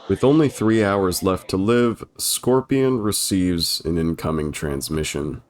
With only 3 hours left to live, Scorpion receives an incoming transmission.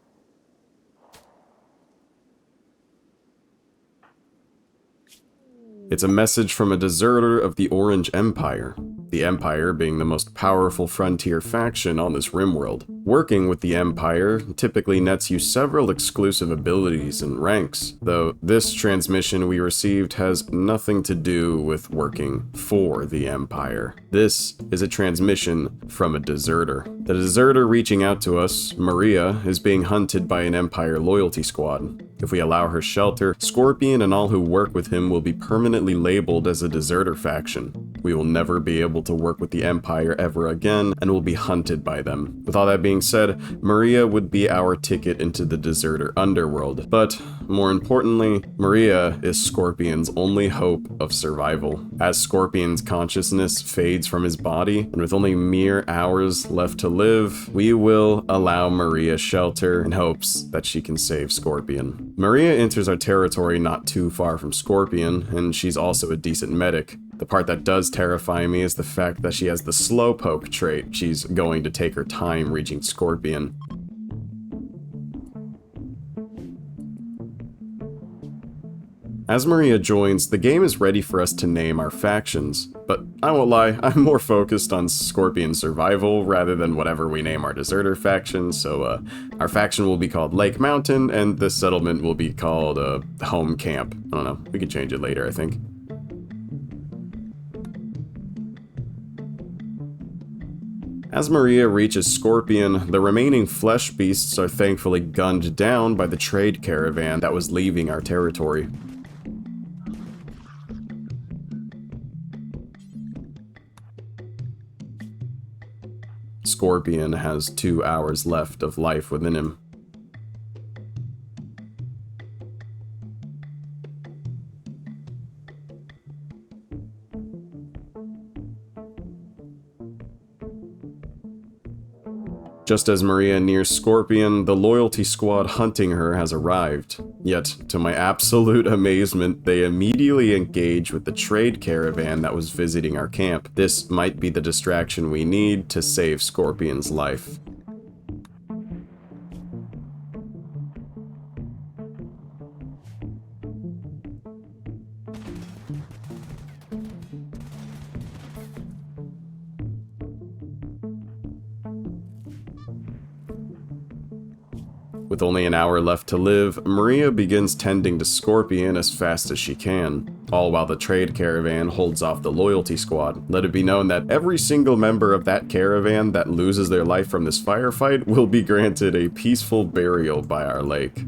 It's a message from a deserter of the Orange Empire, the Empire being the most powerful frontier faction on this RimWorld. Working with the Empire typically nets you several exclusive abilities and ranks, though this transmission we received has nothing to do with working for the Empire. This is a transmission from a deserter. The deserter reaching out to us, Maria, is being hunted by an Empire loyalty squad. If we allow her shelter, Scorpion and all who work with him will be permanently labeled as a deserter faction. We will never be able to work with the Empire ever again, and will be hunted by them. With all that being said, Maria would be our ticket into the deserter underworld. But, more importantly, Maria is Scorpion's only hope of survival. As Scorpion's consciousness fades from his body, and with only mere hours left to live, we will allow Maria shelter in hopes that she can save Scorpion. Maria enters our territory not too far from Scorpion, and she's also a decent medic. The part that does terrify me is the fact that she has the slowpoke trait. She's going to take her time reaching Scorpion. As Maria joins, the game is ready for us to name our factions, but I won't lie, I'm more focused on Scorpion's survival rather than whatever we name our deserter faction, so our faction will be called Lake Mountain, and this settlement will be called Home Camp. I don't know, we can change it later, I think. As Maria reaches Scorpion, the remaining flesh beasts are thankfully gunned down by the trade caravan that was leaving our territory. Scorpion has 2 hours left of life within him. Just as Maria nears Scorpion, the loyalty squad hunting her has arrived. Yet, to my absolute amazement, they immediately engage with the trade caravan that was visiting our camp. This might be the distraction we need to save Scorpion's life. With only an hour left to live, Maria begins tending to Scorpion as fast as she can, all while the trade caravan holds off the loyalty squad. Let it be known that every single member of that caravan that loses their life from this firefight will be granted a peaceful burial by our lake.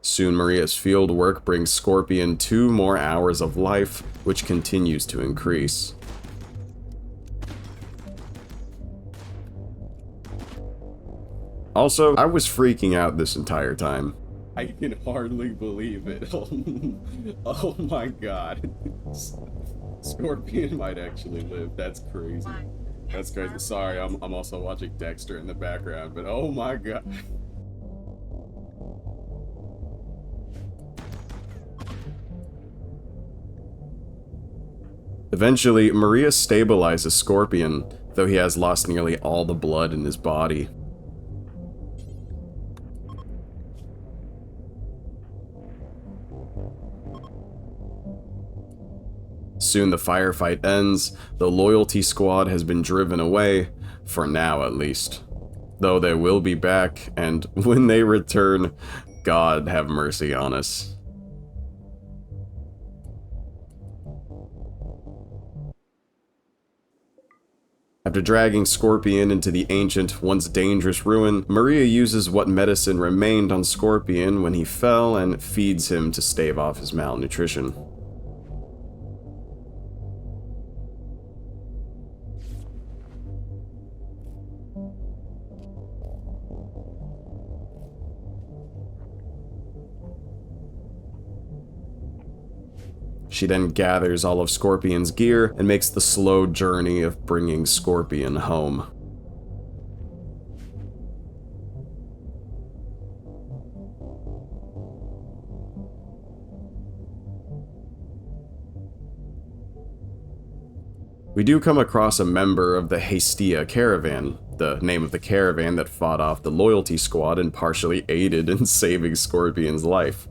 Soon Maria's field work brings Scorpion 2 more hours of life, which continues to increase. Also, I was freaking out this entire time. I can hardly believe it. Oh my god. Scorpion might actually live. That's crazy. That's crazy. Sorry, I'm also watching Dexter in the background, but oh my god. Eventually, Maria stabilizes Scorpion, though he has lost nearly all the blood in his body. Soon the firefight ends, the loyalty squad has been driven away, for now at least. Though they will be back, and when they return, God have mercy on us. After dragging Scorpion into the ancient, once dangerous ruin, Maria uses what medicine remained on Scorpion when he fell and feeds him to stave off his malnutrition. She then gathers all of Scorpion's gear and makes the slow journey of bringing Scorpion home. We do come across a member of the Hestia caravan, the name of the caravan that fought off the loyalty squad and partially aided in saving Scorpion's life.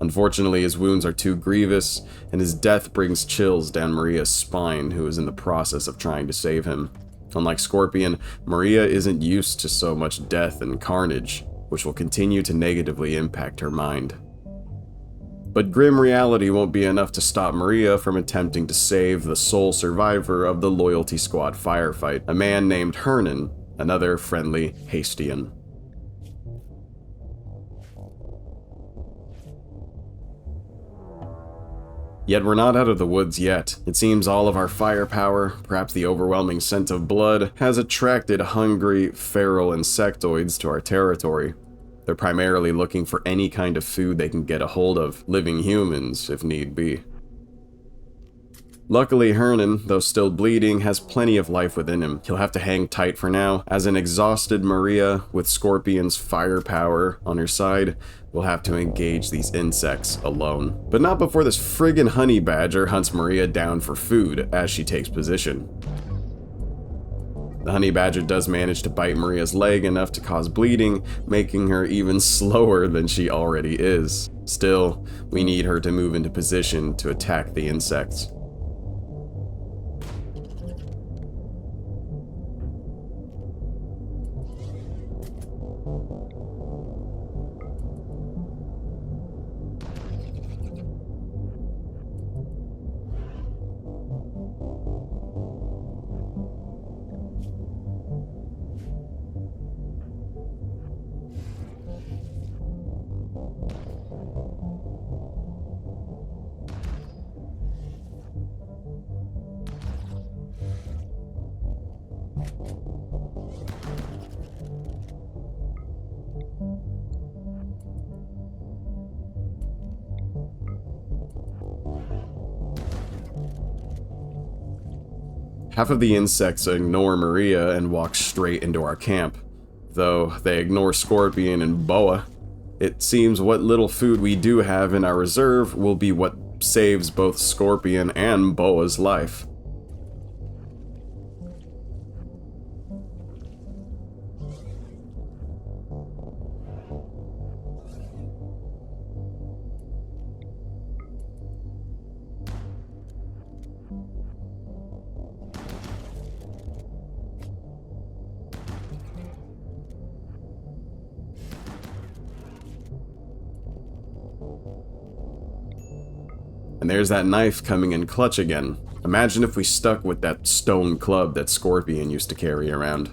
Unfortunately, his wounds are too grievous, and his death brings chills down Maria's spine, who is in the process of trying to save him. Unlike Scorpion, Maria isn't used to so much death and carnage, which will continue to negatively impact her mind. But grim reality won't be enough to stop Maria from attempting to save the sole survivor of the loyalty squad firefight, a man named Hernan, another friendly Hastian. Yet we're not out of the woods yet. It seems all of our firepower, perhaps the overwhelming scent of blood, has attracted hungry, feral insectoids to our territory. They're primarily looking for any kind of food they can get a hold of, living humans if need be. Luckily, Hernan, though still bleeding, has plenty of life within him. He'll have to hang tight for now, as an exhausted Maria, with Scorpion's firepower on her side, will have to engage these insects alone. But not before this friggin' honey badger hunts Maria down for food as she takes position. The honey badger does manage to bite Maria's leg enough to cause bleeding, making her even slower than she already is. Still, we need her to move into position to attack the insects. Half of the insects ignore Maria and walk straight into our camp, though they ignore Scorpion and Boa. It seems what little food we do have in our reserve will be what saves both Scorpion and Boa's life. And there's that knife coming in clutch again. Imagine if we stuck with that stone club that Scorpion used to carry around.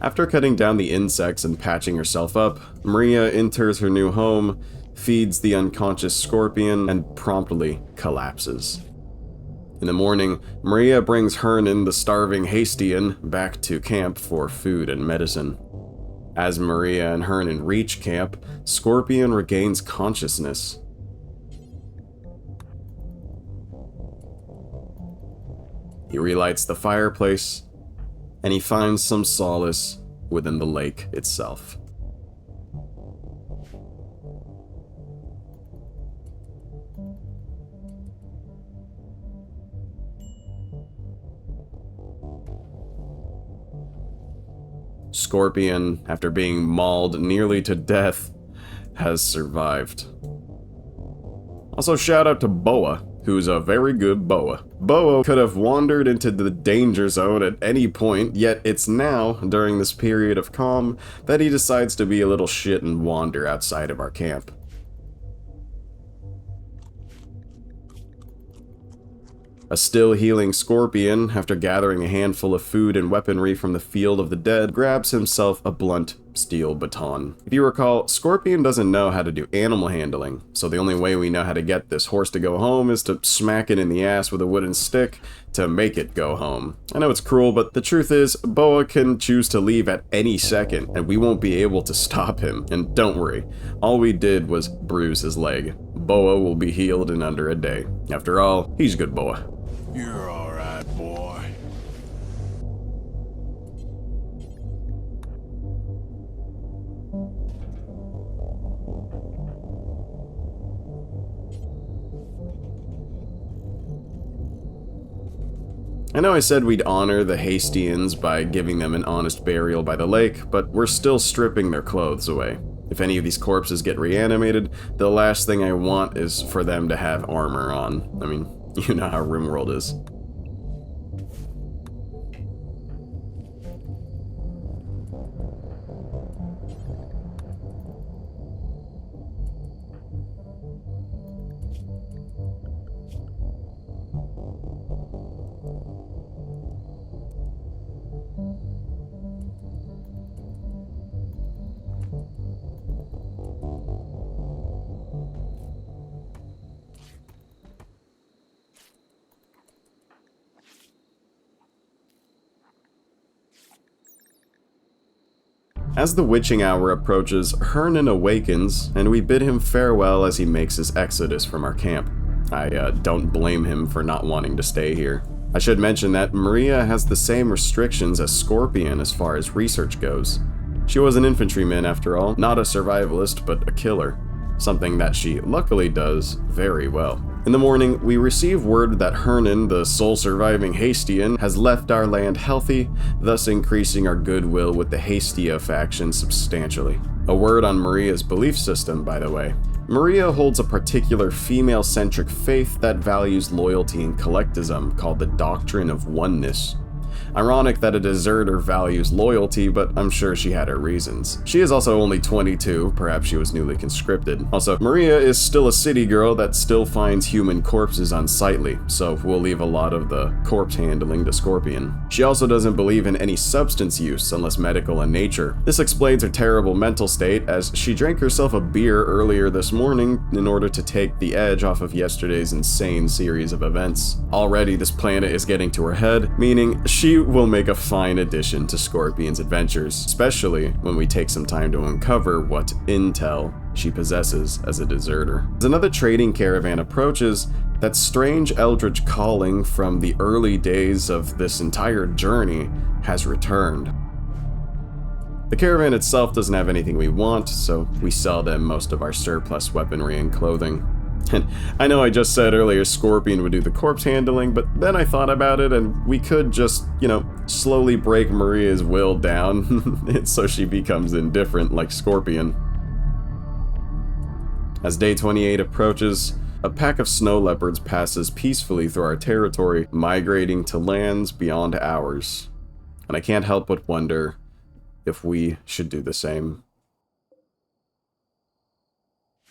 After cutting down the insects and patching herself up, Maria enters her new home, feeds the unconscious Scorpion, and promptly collapses. In the morning, Maria brings Hernan, the starving Hastian, back to camp for food and medicine. As Maria and Hernan reach camp, Scorpion regains consciousness. He relights the fireplace and he finds some solace within the lake itself. Scorpion, after being mauled nearly to death, has survived. Also, shout out to Boa, who's a very good boa. Boa could have wandered into the danger zone at any point, yet it's now, during this period of calm, that he decides to be a little shit and wander outside of our camp. A still healing Scorpion, after gathering a handful of food and weaponry from the field of the dead, grabs himself a blunt steel baton. If you recall, Scorpion doesn't know how to do animal handling, so the only way we know how to get this horse to go home is to smack it in the ass with a wooden stick to make it go home. I know it's cruel, but the truth is, Boa can choose to leave at any second, and we won't be able to stop him. And don't worry, all we did was bruise his leg. Boa will be healed in under a day. After all, he's good Boa. You're alright, boy. I know I said we'd honor the Hastians by giving them an honest burial by the lake, but we're still stripping their clothes away. If any of these corpses get reanimated, the last thing I want is for them to have armor on. I mean, you know how RimWorld is. As the witching hour approaches, Hernan awakens, and we bid him farewell as he makes his exodus from our camp. I don't blame him for not wanting to stay here. I should mention that Maria has the same restrictions as Scorpion as far as research goes. She was an infantryman after all, not a survivalist, but a killer. Something that she luckily does very well. In the morning, we receive word that Hernan, the sole surviving Hastian, has left our land healthy, thus increasing our goodwill with the Hastia faction substantially. A word on Maria's belief system, by the way. Maria holds a particular female-centric faith that values loyalty and collectivism, called the Doctrine of Oneness. Ironic that a deserter values loyalty, but I'm sure she had her reasons. She is also only 22, perhaps she was newly conscripted. Also, Maria is still a city girl that still finds human corpses unsightly, so we'll leave a lot of the corpse handling to Scorpion. She also doesn't believe in any substance use unless medical in nature. This explains her terrible mental state, as she drank herself a beer earlier this morning in order to take the edge off of yesterday's insane series of events. Already this planet is getting to her head, meaning she will make a fine addition to Scorpion's adventures, especially when we take some time to uncover what intel she possesses as a deserter. As another trading caravan approaches, that strange eldritch calling from the early days of this entire journey has returned. The caravan itself doesn't have anything we want, so we sell them most of our surplus weaponry and clothing. And I know I just said earlier Scorpion would do the corpse handling, but then I thought about it and we could just, slowly break Maria's will down so she becomes indifferent like Scorpion. As day 28 approaches, a pack of snow leopards passes peacefully through our territory, migrating to lands beyond ours. And I can't help but wonder if we should do the same.